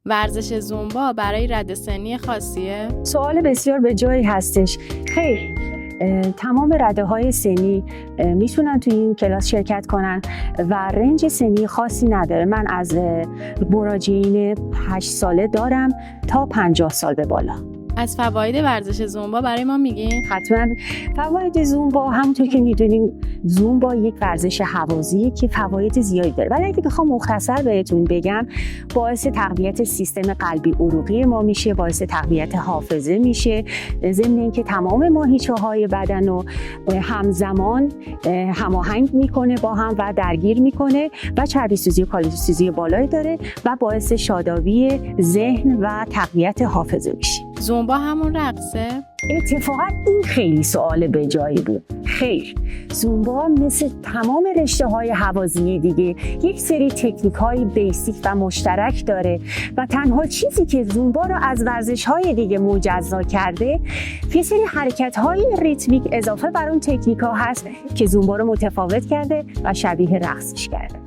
ورزش زومبا برای رده سنی خاصیه؟ سوال بسیار به جایی هستش. خیر، تمام رده‌های سنی میتونن توی این کلاس شرکت کنن و رنج سنی خاصی نداره. من از مراجعین 8 ساله دارم تا 50 سال به بالا. از فواید ورزش زومبا برای ما میگین؟ حتما. فواید زومبا همونطور که میدونیم، زومبا یک ورزش هوازیه که فواید زیادی داره، ولی اگه بخوام مختصر بهتون بگم، باعث تقویت سیستم قلبی عروقی ما میشه، باعث تقویت حافظه میشه، ضمن اینکه تمام ماهیچه‌های بدن رو همزمان هماهنگ میکنه با هم و درگیر میکنه و چربی سوزی و کالری سوزی بالایی داره و باعث شادابی ذهن و تقویت حافظه میشه. زومبا همون رقصه؟ اتفاقا این خیلی سوال به جایی بود. خیر، زومبا مثل تمام رشته‌های هوازی دیگه یک سری تکنیک‌های بیسیک و مشترک داره و تنها چیزی که زومبا رو از ورزش‌های دیگه مجزا کرده یه سری حرکت‌های ریتمیک اضافه بر اون تکنیک‌ها هست که زومبا رو متفاوت کرده و شبیه رقصش کرده.